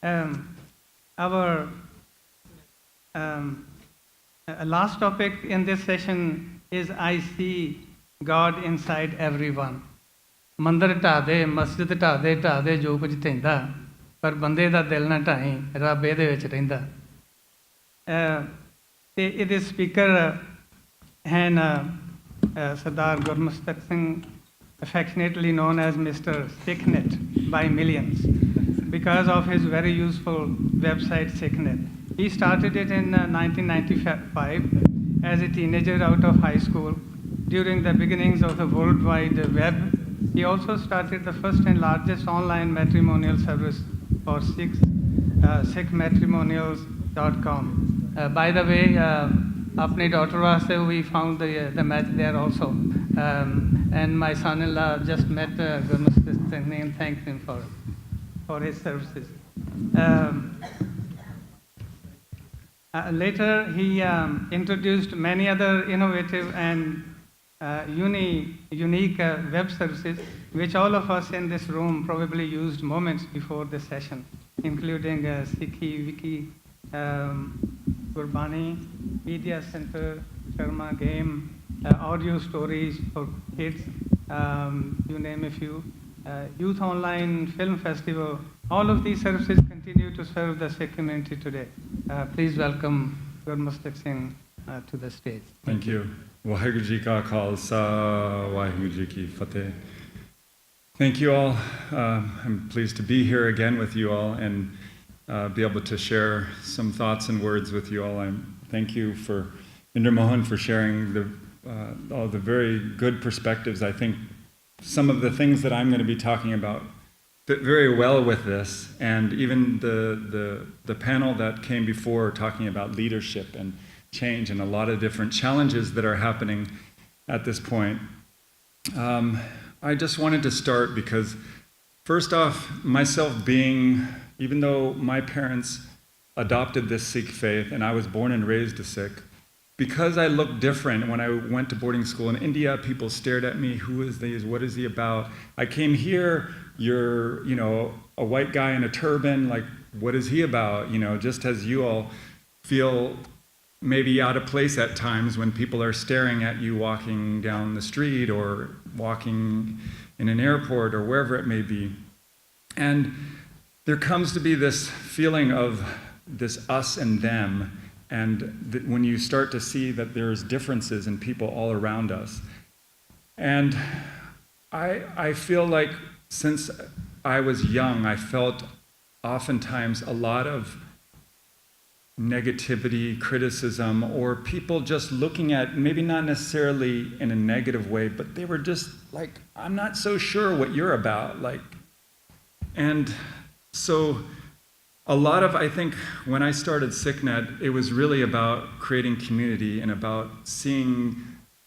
Our last topic in this session is I see God inside everyone. ਮੰਦਰ ਢਾਹ ਦੇ, ਮਸਜਿਦ ਢਾਹ ਦੇ ਜੋ ਕੁਝ ਢਹਿੰਦਾ, ਪਰ ਬੰਦੇ ਦਾ ਦਿਲ ਨਾ ਢਾਈ, ਰੱਬ ਇਹਦੇ ਵਿੱਚ ਰਹਿੰਦਾ। ਤੇ ਇਹਦੇ ਸਪੀਕਰ ਹਨ Sardar Gurmustuk Singh, affectionately known as Mr. Sikhnet by millions because of his very useful website Sikhnet. He started it in 1995 as a teenager out of high school during the beginnings of the World Wide Web. He also started the first and largest online matrimonial service for Sikhs, sikhmatrimonials.com. By the way, apni daughter waste we found the match there also, and my son-in-law just met Gurmustuk Singh and thanked him for his services. Later he introduced many other innovative and unique web services which all of us in this room probably used moments before this session, including Sikhi Wiki, Gurbani, Media Center, Sharma Game, audio stories for kids, you name a few, Youth Online Film Festival. All of these services continue to serve the Sikh community today. Please welcome Gurmustuk Singh to the stage. Thank you. Waheguru Ji Ka Khalsa, Waheguru Ji Ki Fateh. Thank you all. I'm pleased to be here again with you all and be able to share some thoughts and words with you all. Thank you for Inder Mohan for sharing all the very good perspectives. I think some of the things that I'm going to be talking about fit very well with this, and even the panel that came before talking about leadership and change and a lot of different challenges that are happening at this point. I just wanted to start because, first off, myself being, even though my parents adopted this Sikh faith and I was born and raised a Sikh, because I looked different when I went to boarding school in India, people stared at me, who is he, what is he about? I came here, you're, a white guy in a turban, like, what is he about? Just as you all feel maybe out of place at times when people are staring at you walking down the street or walking in an airport or wherever it may be. And there comes to be this feeling of this us and them, and when you start to see that there's differences in people all around us. And I feel like since I was young, I felt oftentimes a lot of negativity, criticism, or people just looking at, maybe not necessarily in a negative way, but they were just like, I'm not so sure what you're about. And so a lot of, I think, when I started Sikhnet, it was really about creating community and about seeing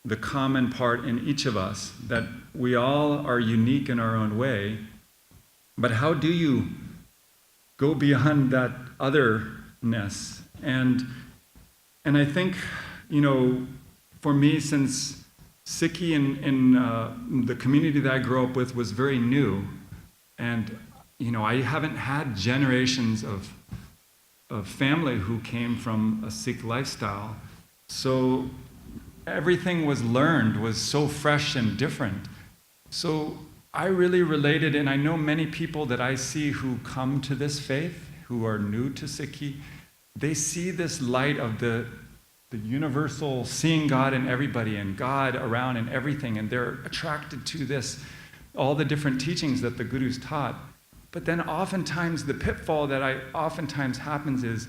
the common part in each of us, that we all are unique in our own way, but how do you go beyond that otherness? And I think, for me, since Sikhi in the community that I grew up with was very new, and I haven't had generations of family who came from a Sikh lifestyle. So everything was learned, was so fresh and different. So I really related, and I know many people that I see who come to this faith, who are new to Sikhi, they see this light of the universal, seeing God in everybody and God around in everything, and they're attracted to this, all the different teachings that the Gurus taught. But then oftentimes the pitfall that oftentimes happens is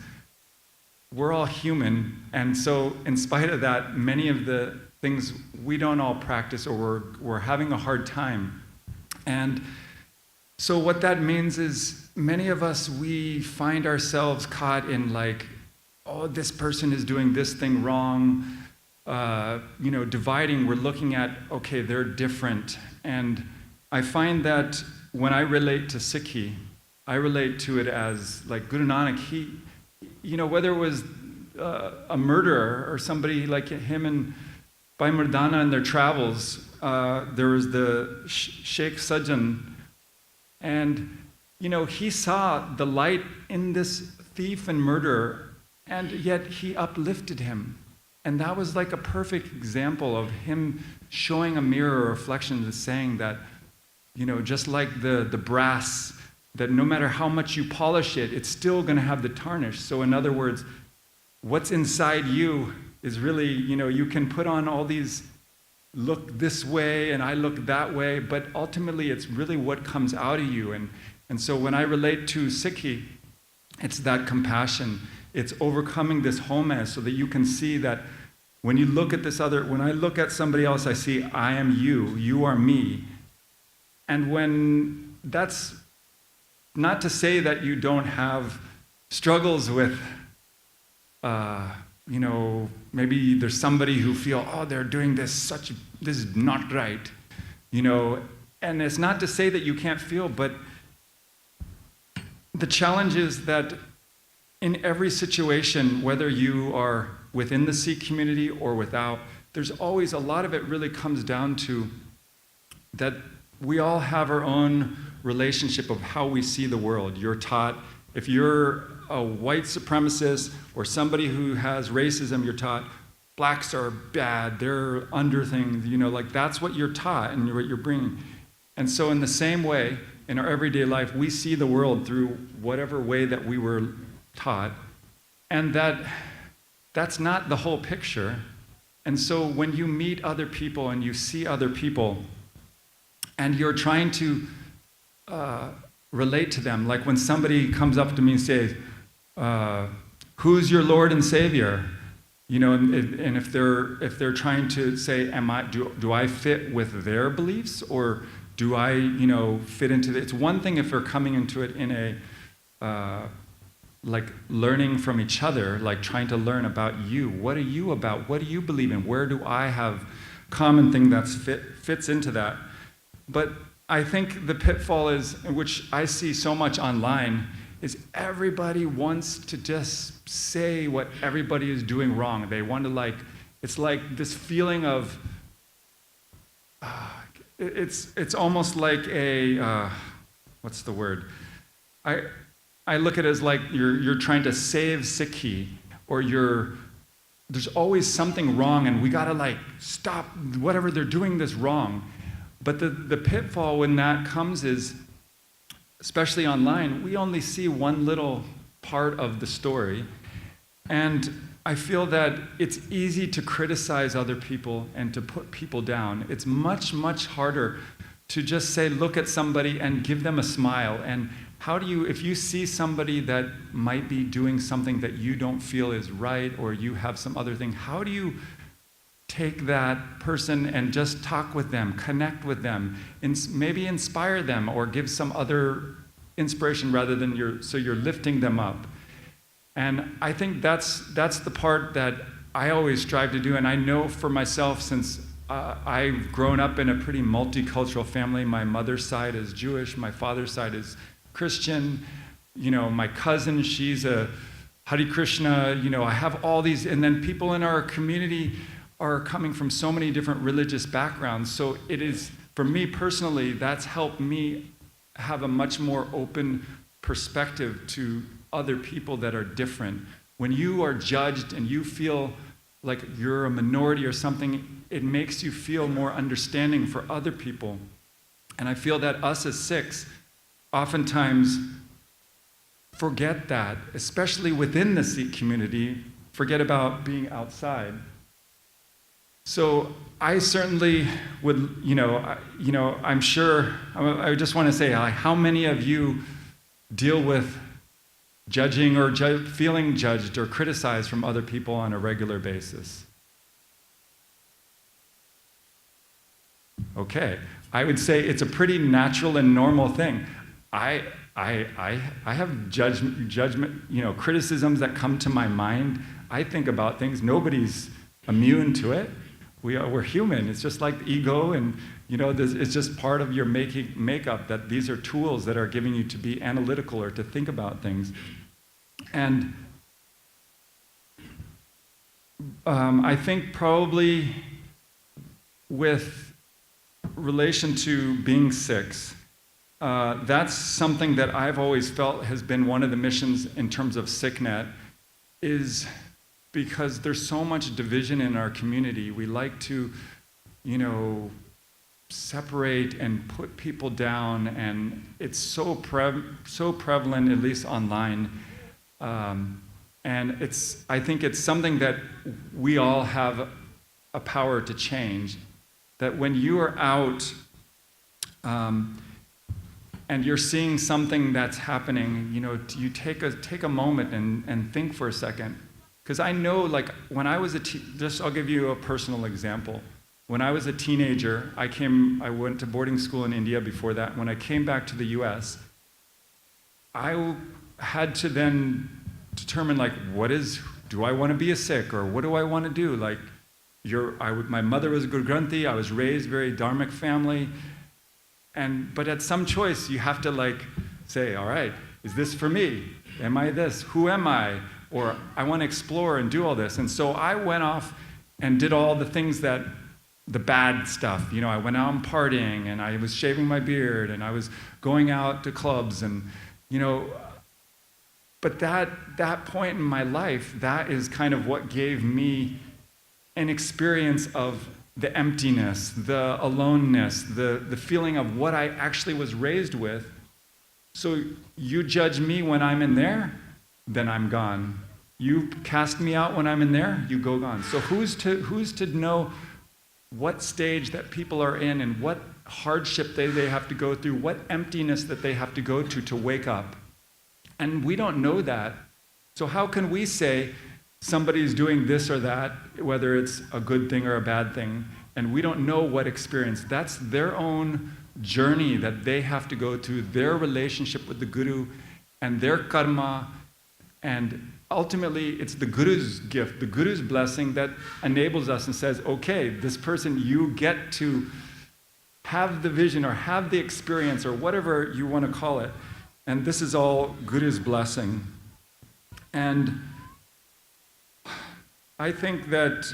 we're all human, and so in spite of that, many of the things we don't all practice, or we're having a hard time. And so what that means is many of us, we find ourselves caught in this person is doing this thing wrong, dividing, we're looking at, okay, they're different. And I find that when I relate to Sikhi, I relate to it as like Guru Nanak, he, whether it was a murderer or somebody like him and Bhai Mardana in their travels, there was the Sheikh Sajjan, and he saw the light in this thief and murderer, and yet he uplifted him. And that was like a perfect example of him showing a mirror reflection and saying that, just like the brass, that no matter how much you polish it, it's still going to have the tarnish. So in other words, what's inside you is really, you can put on all these, look this way and I look that way, but ultimately it's really what comes out of you. And so when I relate to Sikhi, it's that compassion. It's overcoming this home so that you can see that when you look at when I look at somebody else, I see I am you, you are me. And when that's not to say that you don't have struggles with, maybe there's somebody who feel, they're doing this is not right, and it's not to say that you can't feel, but the challenge is that in every situation, whether you are within the Sikh community or without, there's always a lot of it really comes down to that we all have our own relationship of how we see the world. You're taught, if you're a white supremacist or somebody who has racism, you're taught blacks are bad, they're under things, that's what you're taught and what you're bringing. And so in the same way, in our everyday life, we see the world through whatever way that we were taught, and that's not the whole picture. And so when you meet other people and you see other people, and you're trying to relate to them, like when somebody comes up to me and says, who's your Lord and Savior? And if they're trying to say, do I fit with their beliefs, or do I, fit into it's one thing if we're coming into it in a, like learning from each other, like trying to learn about you. What are you about? What do you believe in? Where do I have common thing that fits into that? But I think the pitfall is, which I see so much online, is everybody wants to just say what everybody is doing wrong. They want to it's like this feeling of, it's almost like a, what's the word? I look at it as like you're trying to save Sikhi, or there's always something wrong and we gotta stop whatever they're doing this wrong. But the pitfall when that comes is, especially online, we only see one little part of the story. And I feel that it's easy to criticize other people and to put people down. It's much, much harder to just say, look at somebody and give them a smile. And if you see somebody that might be doing something that you don't feel is right, or you have some other thing, how do you take that person and just talk with them, connect with them, maybe inspire them, or give some other inspiration rather than you're lifting them up? And I think that's the part that I always strive to do. And I know for myself, since I've grown up in a pretty multicultural family. My mother's side is Jewish, my father's side is Christian. My cousin, she's a Hare Krishna. I have all these, and then people in our community are coming from so many different religious backgrounds. So it is, for me personally, that's helped me have a much more open perspective to other people that are different. When you are judged and you feel like you're a minority or something, it makes you feel more understanding for other people. And I feel that us as Sikhs oftentimes forget that, especially within the Sikh community, forget about being outside. So I certainly would, I'm sure, I just want to say, how many of you deal with judging or feeling judged or criticized from other people on a regular basis? Okay, I would say it's a pretty natural and normal thing. I have judgment, criticisms that come to my mind. I think about things. Nobody's immune to it. We're human. It's just like the ego, and it's just part of your makeup, that these are tools that are giving you to be analytical or to think about things. And I think probably with relation to being Sikhs, that's something that I've always felt has been one of the missions in terms of SICKNET, is because there's so much division in our community. We like to, separate and put people down, and it's so prevalent, at least online. And I think it's something that we all have a power to change. That when you are out and you're seeing something that's happening, you take a moment and think for a second. Because I know, like, when I was I'll give you a personal example. When I was a teenager, I went to boarding school in India before that. When I came back to the US, I had to then determine, like, do I want to be a Sikh, or what do I want to do? Like, my mother was a Guru Granthi, I was raised very dharmic family, but at some choice, you have to, like, say, all right, is this for me? Am I this? Who am I? Or I want to explore and do all this. And so I went off and did all the things the bad stuff. I went out and partying, and I was shaving my beard, and I was going out to clubs, and, but that point in my life, that is kind of what gave me an experience of the emptiness, the aloneness, the feeling of what I actually was raised with. So you judge me when I'm in there, then I'm gone. You cast me out when I'm in there, you go gone. So who's to know what stage that people are in, and what hardship they have to go through, what emptiness that they have to go to wake up? And we don't know that. So how can we say somebody's doing this or that, whether it's a good thing or a bad thing, and we don't know what experience? That's their own journey that they have to go through, their relationship with the Guru and their karma, and ultimately it's the Guru's gift, the Guru's blessing that enables us and says, okay, this person, you get to have the vision or have the experience or whatever you want to call it, and this is all Guru's blessing. And I think that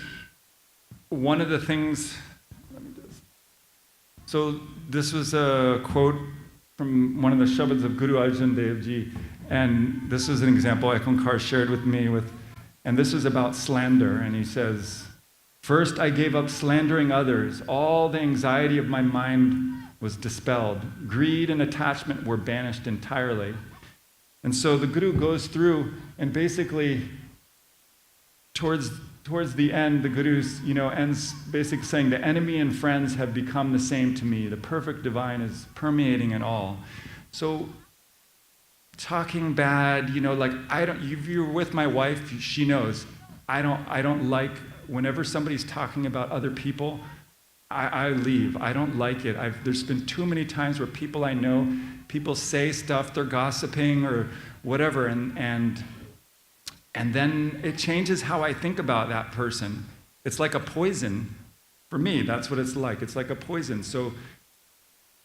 one of the things, so this was a quote from one of the Shabads of Guru Arjan Dev Ji, and this is an example Ekankar shared with me, and this is about slander, and he says, "First I gave up slandering others. All the anxiety of my mind was dispelled. Greed and attachment were banished entirely." And so the Guru goes through, and basically towards the end, the Guru ends basically saying, the enemy and friends have become the same to me. The perfect divine is permeating in all. So talking bad, if you're with my wife, she knows, I don't like, whenever somebody's talking about other people, I leave. I don't like it. There's been too many times where people I know, people say stuff, they're gossiping or whatever, and then it changes how I think about that person. It's like a poison. For me, that's what it's like. It's like a poison. So,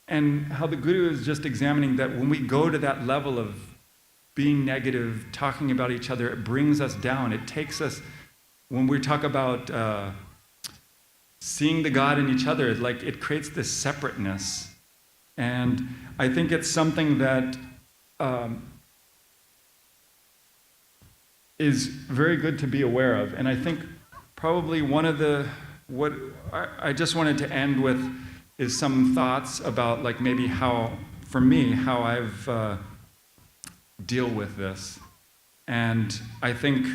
and how the Guru is just examining that when we go to that level of being negative, talking about each other, it brings us down. It takes us, when we talk about seeing the God in each other, like it creates this separateness. And I think it's something that is very good to be aware of. And I think probably what I just wanted to end with is some thoughts about, like, maybe how, for me, how I've deal with this. And I think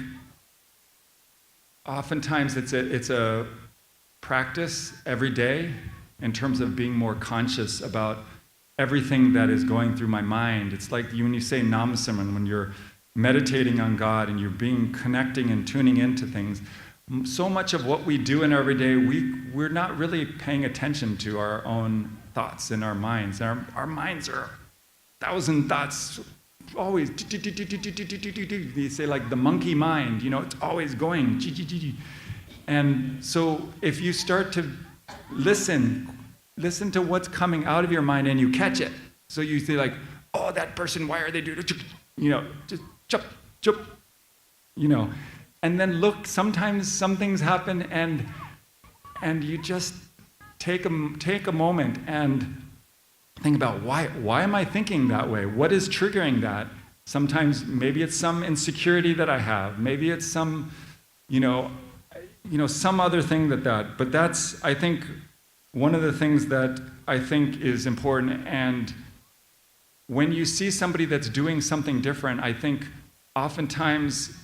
oftentimes it's a practice every day in terms of being more conscious about everything that is going through my mind. It's like when you say Nam Simran, when you're meditating on God and you're connecting and tuning into things, so much of what we do in every day, we're not really paying attention to our own thoughts in our minds. Our minds are 1,000 thoughts, always. They say, like the monkey mind, it's always going. And so if you start to listen to what's coming out of your mind and you catch it. So you say, like, oh, that person, why are they doing it? Just chup, chup, And then look, sometimes some things happen and you just take a moment and think about why am I thinking that way? What is triggering that? Sometimes maybe it's some insecurity that I have. Maybe it's some, some other thing but that's, I think, one of the things that I think is important. And when you see somebody that's doing something different, I think oftentimes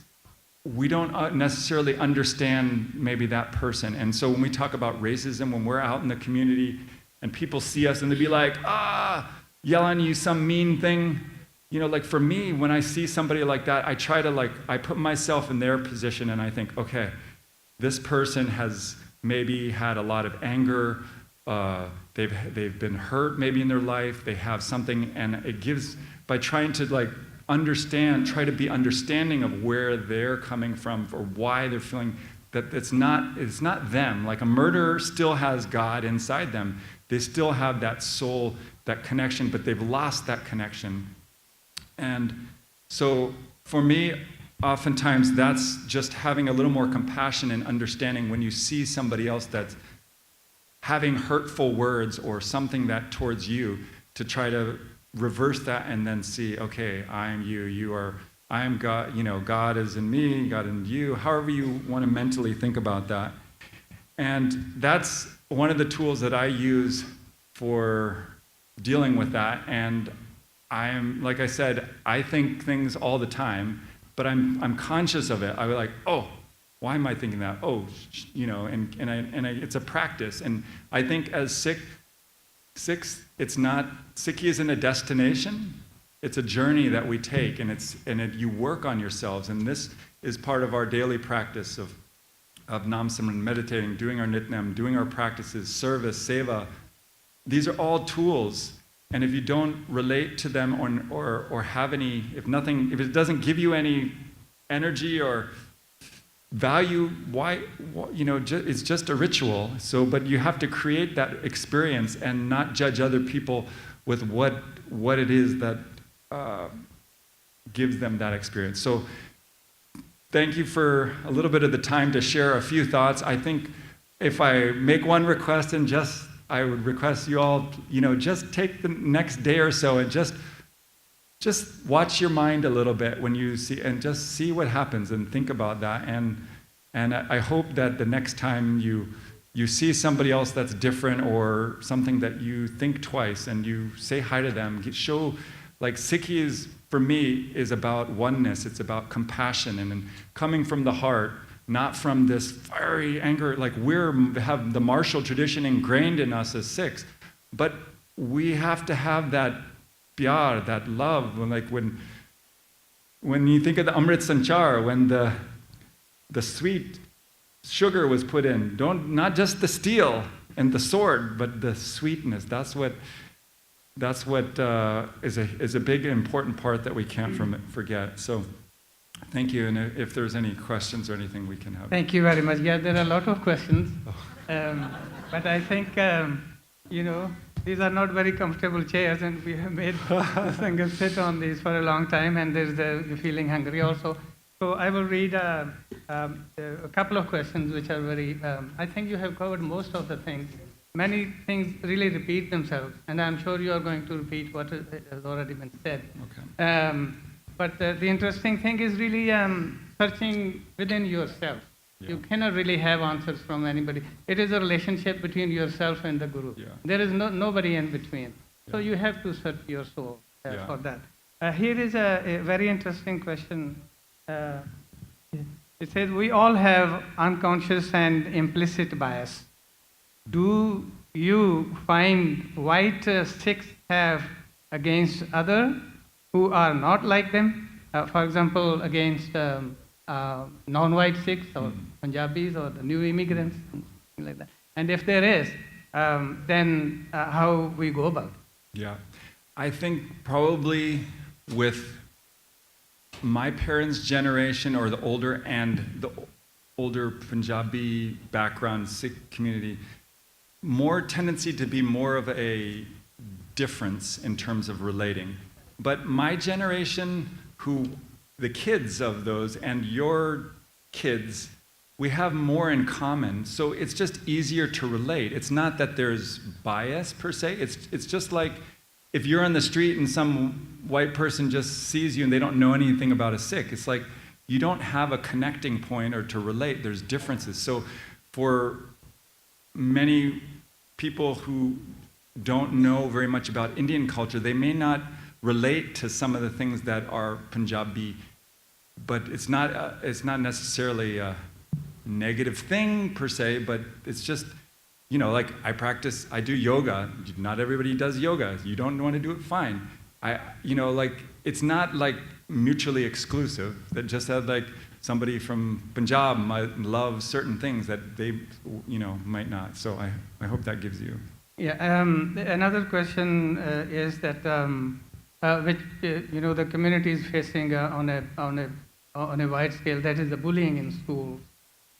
we don't necessarily understand maybe that person. And so when we talk about racism, when we're out in the community and people see us and they be like, yell on you some mean thing, like for me, when I see somebody like that, I try to I put myself in their position and I think, okay, this person has maybe had a lot of anger, they've been hurt maybe in their life, they have something, and it gives, by trying to understand, try to be understanding of where they're coming from or why they're feeling that it's not them. Like a murderer still has God inside them. They still have that soul, that connection, but they've lost that connection. And so for me, oftentimes that's just having a little more compassion and understanding when you see somebody else that's having hurtful words or something that towards you, to try to reverse that and then see, okay, I am you are, I am God, God is in me, God in you, however you want to mentally think about that. And that's one of the tools that I use for dealing with that. And I am, like I said, I think things all the time, but I'm conscious of it. I'm like, oh, why am I thinking that? Oh, it's a practice. And I think as Sikhs, Sikhi isn't a destination. It's a journey that we take, and you work on yourselves. And this is part of our daily practice of Nam Simran, meditating, doing our nitnem, doing our practices, service, seva. These are all tools. And if you don't relate to them or have any, if it doesn't give you any energy or value, why it's just a ritual. So, but you have to create that experience and not judge other people with what it is that gives them that experience. So thank you for a little bit of the time to share a few thoughts. I think if I make one request, and I would request you all, just take the next day or so and just watch your mind a little bit when you see, and just see what happens and think about that. And I hope that the next time you see somebody else that's different or something that you think twice and you say hi to them, show, Sikhi for me is about oneness. It's about compassion and coming from the heart, not from this fiery anger. We have the martial tradition ingrained in us as Sikhs, but we have to have that pyar, that love. When you think of the Amrit Sanchar, when the sweet sugar was put in, not just the steel and the sword, but the sweetness. That's what is a big important part that we can't forget. So thank you, and if there's any questions or anything we can have. Thank you very much. Yeah, there are a lot of questions, but I think, these are not very comfortable chairs, and we have made the sangha sit on these for a long time, and there's the feeling hungry also. So I will read a couple of questions which are very, I think you have covered most of the things. Many things really repeat themselves, and I'm sure you are going to repeat what has already been said. Okay. But the interesting thing is really searching within yourself. Yeah. You cannot really have answers from anybody. It is a relationship between yourself and the Guru. Yeah. There is nobody in between. Yeah. So you have to search your soul for that. Here is a very interesting question. It says, we all have unconscious and implicit bias. Do you find white Sikhs have against others who are not like them? For example, against non-white Sikhs or Punjabis or the new immigrants, something like that. And if there is, then how we go about it? Yeah, I think probably with my parents' generation or the older Punjabi background Sikh community, more tendency to be more of a difference in terms of relating. But my generation, the kids of those and your kids, we have more in common. So it's just easier to relate. It's not that there's bias per se. It's just like if you're on the street and some white person just sees you and they don't know anything about a Sikh, it's like you don't have a connecting point or to relate. There's differences. So for many people who don't know very much about Indian culture, they may not relate to some of the things that are Punjabi, but it's not necessarily a negative thing per se, but it's just, like I do yoga. Not everybody does yoga. You don't want to do it, fine. It's not like mutually exclusive, that just like somebody from Punjab might love certain things that they, might not. So I hope that gives you. Yeah, another question is that which the community is facing on a wide scale, that is the bullying in schools.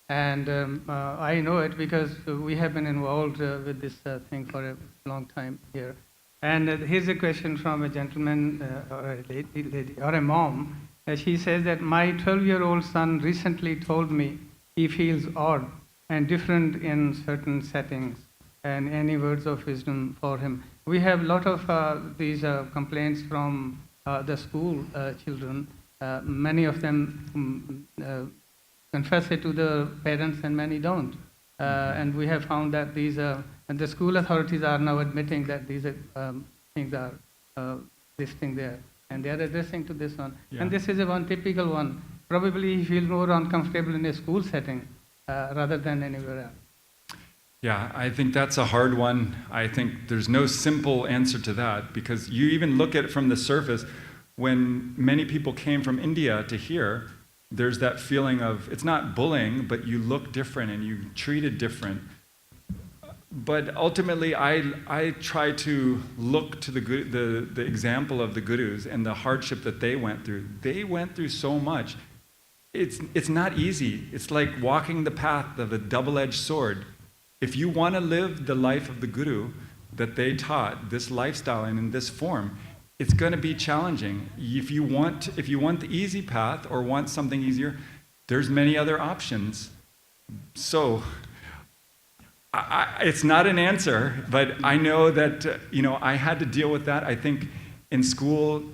And I know it because we have been involved with this thing for a long time here. And here's a question from a gentleman or a lady or a mom. She says that my 12-year-old son recently told me he feels odd and different in certain settings, and any words of wisdom for him. We have a lot of these complaints from the school children. Many of them confess it to the parents and many don't. And we have found that and the school authorities are now admitting that these things are listing there. And they are addressing to this one. Yeah. And this is one typical one. Probably he feels more uncomfortable in a school setting rather than anywhere else. Yeah, I think that's a hard one. I think there's no simple answer to that, because you even look at it from the surface. When many people came from India to here, there's that feeling of, it's not bullying, but you look different and you treated different. But ultimately, I try to look to the example of the gurus and the hardship that they went through. They went through so much. It's not easy. It's like walking the path of a double-edged sword. If you want to live the life of the guru that they taught, this lifestyle and in this form, it's going to be challenging. If you want the easy path or want something easier, there's many other options. So it's not an answer, but I know that I had to deal with that. I think in school,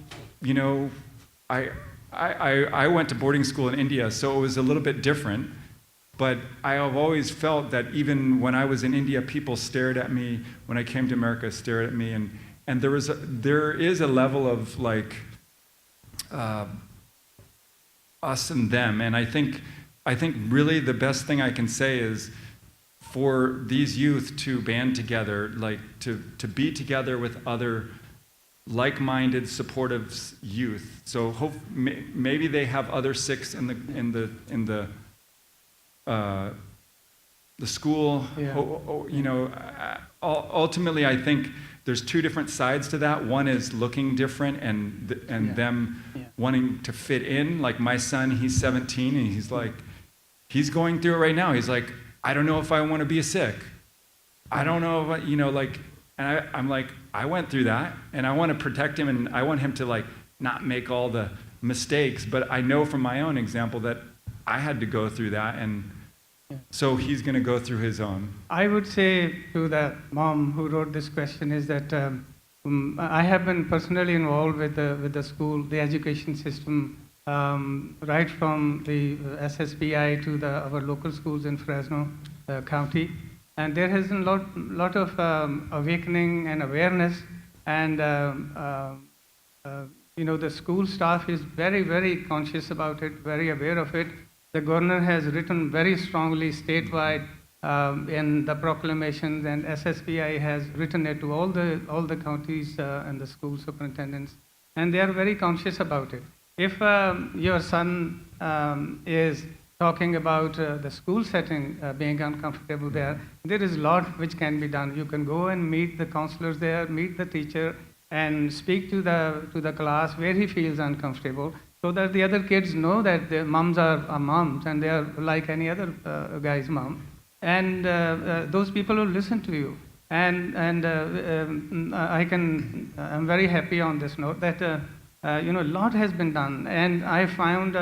I went to boarding school in India, so it was a little bit different. But I have always felt that even when I was in India, people stared at me. When I came to America, stared at me, and there is a level of like us and them. And I think really the best thing I can say is for these youth to band together, like to be together with other like-minded, supportive youth. So maybe they have other Sikhs in the school. Yeah. Ultimately, I think there's two different sides to that. One is looking different and them wanting to fit in. Like my son, he's 17, and he's going through it right now. He's like, I don't know if I want to be a Sikh. I don't know if and I'm like, I went through that, and I want to protect him, and I want him to not make all the mistakes. But I know from my own example that I had to go through that, and so he's going to go through his own. I would say to the mom who wrote this question is that I have been personally involved with the school, the education system, right from the SSPI to our local schools in Fresno County. And there has been a lot of awakening and awareness, and the school staff is very, very conscious about it, very aware of it. The governor has written very strongly statewide in the proclamations, and SSPI has written it to all the counties and the school superintendents, and they are very conscious about it. If your son is talking about the school setting being uncomfortable there is a lot which can be done. You can go and meet the counselors there, meet the teacher, and speak to the class where he feels uncomfortable, so that the other kids know that their moms are moms and they are like any other guy's mom. And those people will listen to you. And I'm very happy on this note that a lot has been done. And I found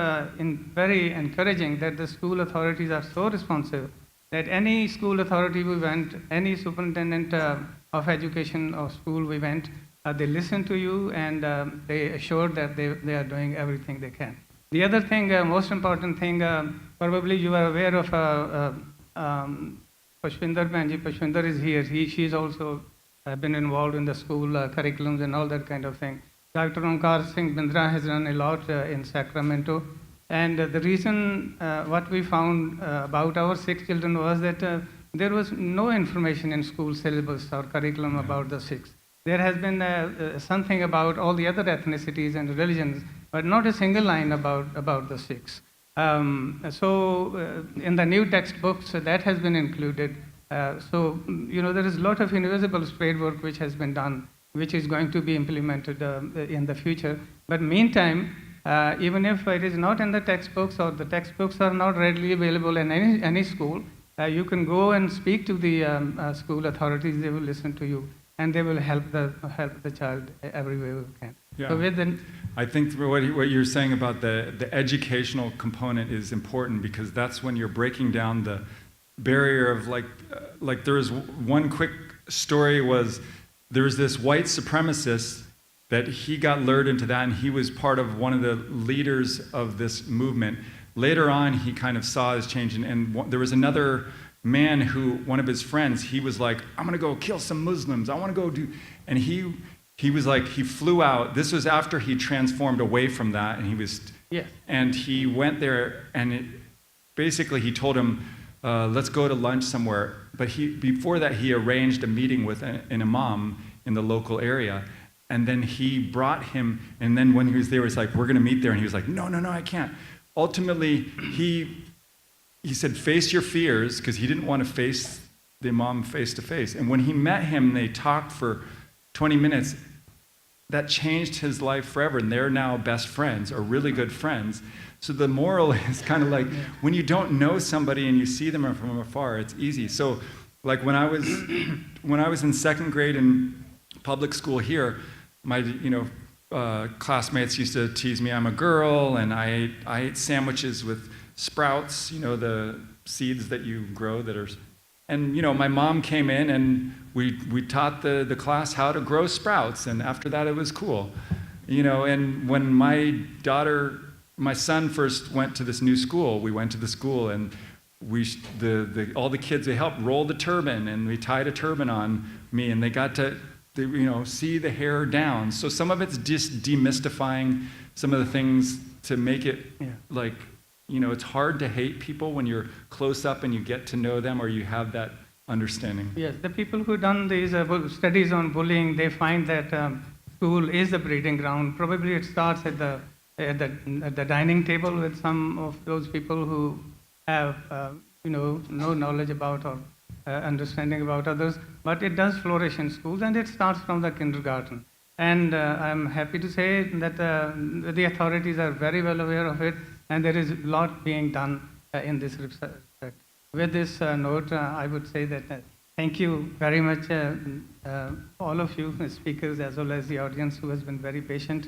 very encouraging that the school authorities are so responsive that any school authority we went, any superintendent of education or school we went, they listen to you, and they assure that they are doing everything they can. The other thing, most important thing, probably you are aware of Pashwinder Banji. Pashwinder is here. She's also been involved in the school curriculums and all that kind of thing. Dr. Omkar Singh Bindra has done a lot in Sacramento. And the reason what we found about our Sikh children was that there was no information in school syllabus or curriculum about the Sikhs. There has been something about all the other ethnicities and religions, but not a single line about the Sikhs. So in the new textbooks, that has been included. So there is a lot of invisible spade work which has been done, which is going to be implemented in the future. But meantime, even if it is not in the textbooks or the textbooks are not readily available in any school, you can go and speak to the school authorities. They will listen to you, and they will help the child every way we can. Yeah. So I think what you're saying about the educational component is important, because that's when you're breaking down the barrier of like there was one quick story was there was this white supremacist that he got lured into that, and he was part of one of the leaders of this movement. Later on, he kind of saw his change, and there was another man who, one of his friends, he was like, I'm gonna go kill some Muslims, I wanna go do, and he was like, he flew out. This was after he transformed away from that, and he was, yes. And he went there, and basically he told him, let's go to lunch somewhere. But before that, he arranged a meeting with an imam in the local area. And then he brought him, and then when he was there, he was like, we're going to meet there. And he was like, no, I can't. Ultimately, he said, face your fears, because he didn't want to face the imam face to face. And when he met him, they talked for 20 minutes. That changed his life forever, and they're now best friends, or really good friends. So the moral is kind of like, when you don't know somebody and you see them from afar, it's easy. So like when I was in second grade in public school here, my classmates used to tease me, I'm a girl, and I ate sandwiches with sprouts, the seeds that you grow that are, and my mom came in and we taught the class how to grow sprouts, and after that it was cool. And when my son first went to this new school, we went to the school, and all the kids, they helped roll the turban, and we tied a turban on me, and they got to see the hair down. So some of it's just demystifying some of the things to make it like, it's hard to hate people when you're close up and you get to know them, or you have that understanding. Yes, the people who done these studies on bullying, they find that school is the breeding ground. Probably it starts at the dining table with some of those people who have no knowledge about or understanding about others, but it does flourish in schools, and it starts from the kindergarten. And I'm happy to say that the authorities are very well aware of it, and there is a lot being done in this respect. With this note, I would say that thank you very much, all of you speakers, as well as the audience who has been very patient.